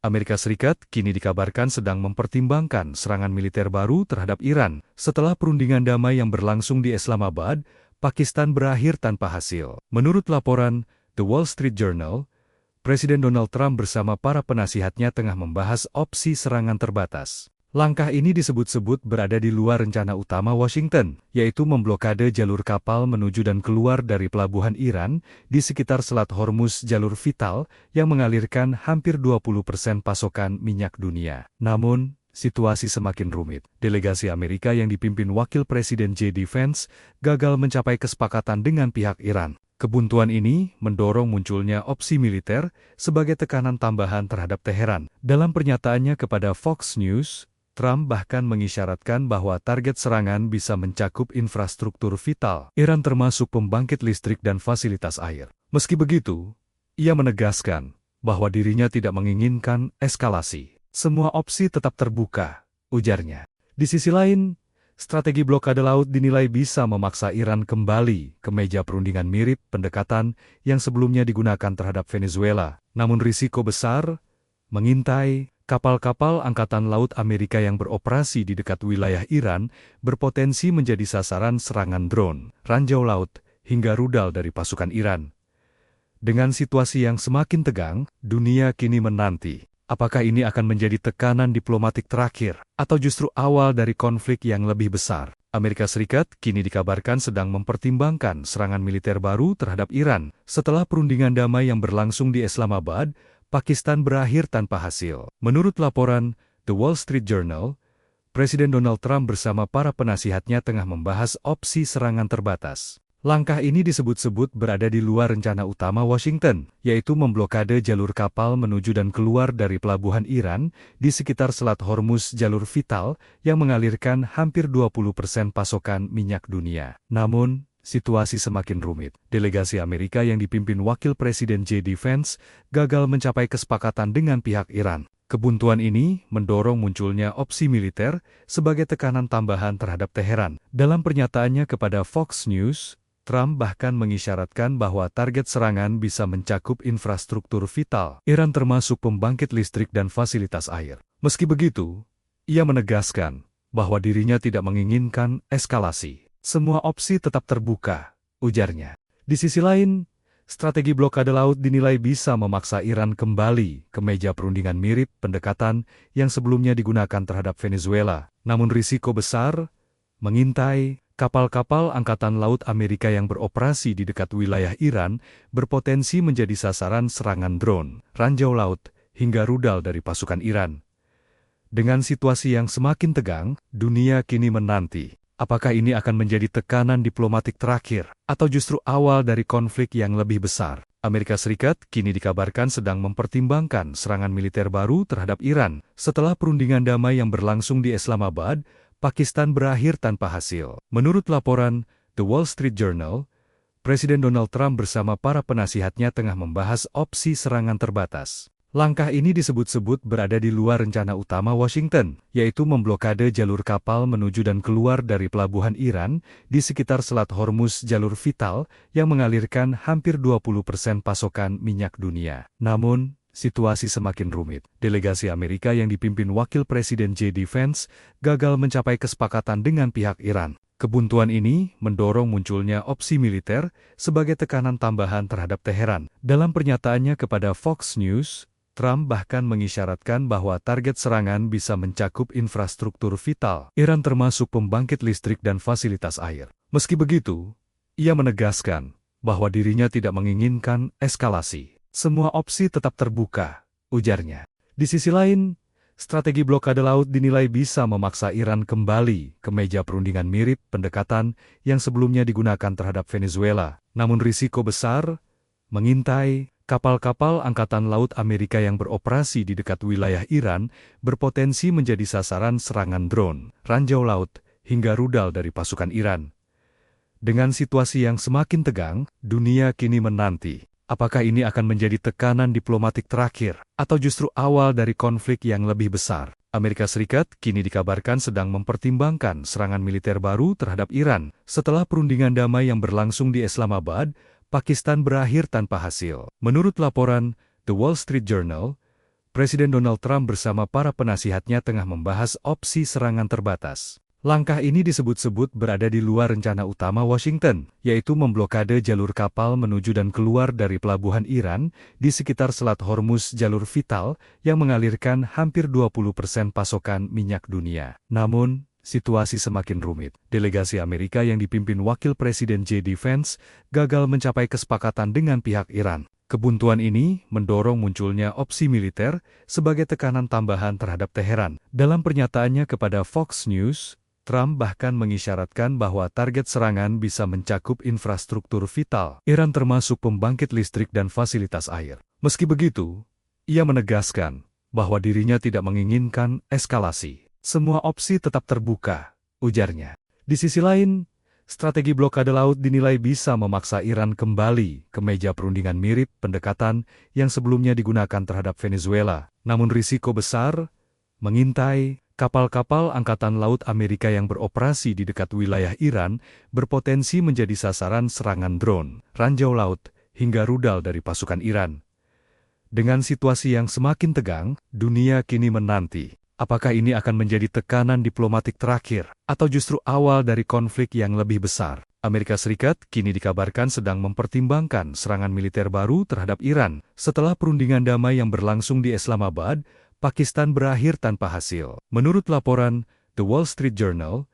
Amerika Serikat kini dikabarkan sedang mempertimbangkan serangan militer baru terhadap Iran setelah perundingan damai yang berlangsung di Islamabad, Pakistan berakhir tanpa hasil. Menurut laporan The Wall Street Journal, Presiden Donald Trump bersama para penasihatnya tengah membahas opsi serangan terbatas. Langkah ini disebut-sebut berada di luar rencana utama Washington, yaitu memblokade jalur kapal menuju dan keluar dari pelabuhan Iran di sekitar Selat Hormuz, jalur vital yang mengalirkan hampir 20% pasokan minyak dunia. Namun, situasi semakin rumit. Delegasi Amerika yang dipimpin Wakil Presiden J.D. Vance gagal mencapai kesepakatan dengan pihak Iran. Kebuntuan ini mendorong munculnya opsi militer sebagai tekanan tambahan terhadap Teheran. Dalam pernyataannya kepada Fox News, Trump bahkan mengisyaratkan bahwa target serangan bisa mencakup infrastruktur vital Iran termasuk pembangkit listrik dan fasilitas air. Meski begitu, ia menegaskan bahwa dirinya tidak menginginkan eskalasi. Semua opsi tetap terbuka, ujarnya. Di sisi lain, strategi blokade laut dinilai bisa memaksa Iran kembali ke meja perundingan mirip pendekatan yang sebelumnya digunakan terhadap Venezuela. Namun risiko besar mengintai kapal-kapal Angkatan Laut Amerika yang beroperasi di dekat wilayah Iran berpotensi menjadi sasaran serangan drone, ranjau laut, hingga rudal dari pasukan Iran. Dengan situasi yang semakin tegang, dunia kini menanti. Apakah ini akan menjadi tekanan diplomatik terakhir, atau justru awal dari konflik yang lebih besar? Amerika Serikat kini dikabarkan sedang mempertimbangkan serangan militer baru terhadap Iran setelah perundingan damai yang berlangsung di Islamabad, Pakistan berakhir tanpa hasil. Menurut laporan The Wall Street Journal, Presiden Donald Trump bersama para penasihatnya tengah membahas opsi serangan terbatas. Langkah ini disebut-sebut berada di luar rencana utama Washington, yaitu memblokade jalur kapal menuju dan keluar dari pelabuhan Iran di sekitar Selat Hormuz, jalur vital yang mengalirkan hampir 20% pasokan minyak dunia. Namun, situasi semakin rumit. Delegasi Amerika yang dipimpin Wakil Presiden J.D. Vance gagal mencapai kesepakatan dengan pihak Iran. Kebuntuan ini mendorong munculnya opsi militer sebagai tekanan tambahan terhadap Teheran. Dalam pernyataannya kepada Fox News, Trump bahkan mengisyaratkan bahwa target serangan bisa mencakup infrastruktur vital Iran termasuk pembangkit listrik dan fasilitas air. Meski begitu, ia menegaskan bahwa dirinya tidak menginginkan eskalasi. Semua opsi tetap terbuka, ujarnya. Di sisi lain, strategi blokade laut dinilai bisa memaksa Iran kembali ke meja perundingan mirip pendekatan yang sebelumnya digunakan terhadap Venezuela. Namun risiko besar mengintai kapal-kapal Angkatan Laut Amerika yang beroperasi di dekat wilayah Iran berpotensi menjadi sasaran serangan drone, ranjau laut, hingga rudal dari pasukan Iran. Dengan situasi yang semakin tegang, dunia kini menanti. Apakah ini akan menjadi tekanan diplomatik terakhir, atau justru awal dari konflik yang lebih besar? Amerika Serikat kini dikabarkan sedang mempertimbangkan serangan militer baru terhadap Iran setelah perundingan damai yang berlangsung di Islamabad, Pakistan berakhir tanpa hasil. Menurut laporan The Wall Street Journal, Presiden Donald Trump bersama para penasihatnya tengah membahas opsi serangan terbatas. Langkah ini disebut-sebut berada di luar rencana utama Washington, yaitu memblokade jalur kapal menuju dan keluar dari pelabuhan Iran di sekitar Selat Hormuz, jalur vital yang mengalirkan hampir 20% pasokan minyak dunia. Namun, situasi semakin rumit. Delegasi Amerika yang dipimpin Wakil Presiden J.D. Vance gagal mencapai kesepakatan dengan pihak Iran. Kebuntuan ini mendorong munculnya opsi militer sebagai tekanan tambahan terhadap Teheran. Dalam pernyataannya kepada Fox News, Trump bahkan mengisyaratkan bahwa target serangan bisa mencakup infrastruktur vital Iran termasuk pembangkit listrik dan fasilitas air. Meski begitu, ia menegaskan bahwa dirinya tidak menginginkan eskalasi. Semua opsi tetap terbuka, ujarnya. Di sisi lain, strategi blokade laut dinilai bisa memaksa Iran kembali ke meja perundingan mirip pendekatan yang sebelumnya digunakan terhadap Venezuela. Namun risiko besar mengintai kapal-kapal Angkatan Laut Amerika yang beroperasi di dekat wilayah Iran berpotensi menjadi sasaran serangan drone, ranjau laut, hingga rudal dari pasukan Iran. Dengan situasi yang semakin tegang, dunia kini menanti. Apakah ini akan menjadi tekanan diplomatik terakhir, atau justru awal dari konflik yang lebih besar? Amerika Serikat kini dikabarkan sedang mempertimbangkan serangan militer baru terhadap Iran setelah perundingan damai yang berlangsung di Islamabad, Pakistan berakhir tanpa hasil. Menurut laporan The Wall Street Journal, Presiden Donald Trump bersama para penasihatnya tengah membahas opsi serangan terbatas. Langkah ini disebut-sebut berada di luar rencana utama Washington, yaitu memblokade jalur kapal menuju dan keluar dari pelabuhan Iran di sekitar Selat Hormuz, jalur vital yang mengalirkan hampir 20% pasokan minyak dunia. Namun, situasi semakin rumit. Delegasi Amerika yang dipimpin Wakil Presiden J.D. Vance gagal mencapai kesepakatan dengan pihak Iran. Kebuntuan ini mendorong munculnya opsi militer sebagai tekanan tambahan terhadap Teheran. Dalam pernyataannya kepada Fox News, Trump bahkan mengisyaratkan bahwa target serangan bisa mencakup infrastruktur vital Iran termasuk pembangkit listrik dan fasilitas air. Meski begitu, ia menegaskan bahwa dirinya tidak menginginkan eskalasi. Semua opsi tetap terbuka, ujarnya. Di sisi lain, strategi blokade laut dinilai bisa memaksa Iran kembali ke meja perundingan mirip pendekatan yang sebelumnya digunakan terhadap Venezuela. Namun risiko besar mengintai kapal-kapal Angkatan Laut Amerika yang beroperasi di dekat wilayah Iran berpotensi menjadi sasaran serangan drone, ranjau laut, hingga rudal dari pasukan Iran. Dengan situasi yang semakin tegang, dunia kini menanti. Apakah ini akan menjadi tekanan diplomatik terakhir, atau justru awal dari konflik yang lebih besar? Amerika Serikat kini dikabarkan sedang mempertimbangkan serangan militer baru terhadap Iran setelah perundingan damai yang berlangsung di Islamabad, Pakistan berakhir tanpa hasil. Menurut laporan The Wall Street Journal,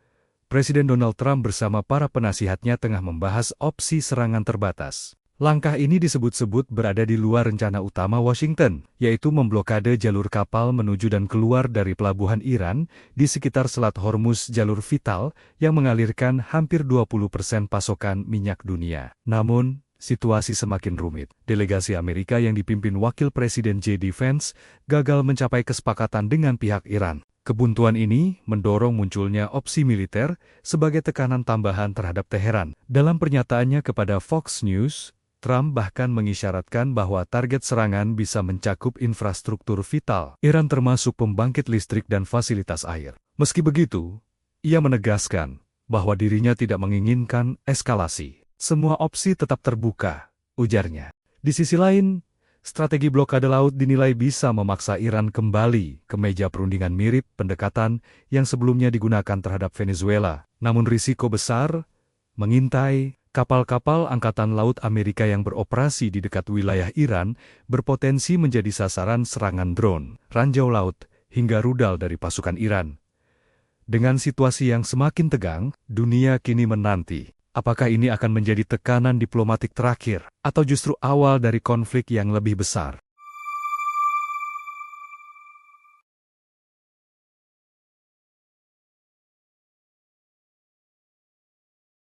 Presiden Donald Trump bersama para penasihatnya tengah membahas opsi serangan terbatas. Langkah ini disebut-sebut berada di luar rencana utama Washington, yaitu memblokade jalur kapal menuju dan keluar dari pelabuhan Iran di sekitar Selat Hormuz, jalur vital yang mengalirkan hampir 20% pasokan minyak dunia. Namun, situasi semakin rumit. Delegasi Amerika yang dipimpin Wakil Presiden J.D. Vance gagal mencapai kesepakatan dengan pihak Iran. Kebuntuan ini mendorong munculnya opsi militer sebagai tekanan tambahan terhadap Teheran. Dalam pernyataannya kepada Fox News, Trump bahkan mengisyaratkan bahwa target serangan bisa mencakup infrastruktur vital Iran termasuk pembangkit listrik dan fasilitas air. Meski begitu, ia menegaskan bahwa dirinya tidak menginginkan eskalasi. Semua opsi tetap terbuka, ujarnya. Di sisi lain, strategi blokade laut dinilai bisa memaksa Iran kembali ke meja perundingan mirip pendekatan yang sebelumnya digunakan terhadap Venezuela. Namun risiko besar mengintai kapal-kapal Angkatan Laut Amerika yang beroperasi di dekat wilayah Iran berpotensi menjadi sasaran serangan drone, ranjau laut, hingga rudal dari pasukan Iran. Dengan situasi yang semakin tegang, dunia kini menanti. Apakah ini akan menjadi tekanan diplomatik terakhir, atau justru awal dari konflik yang lebih besar?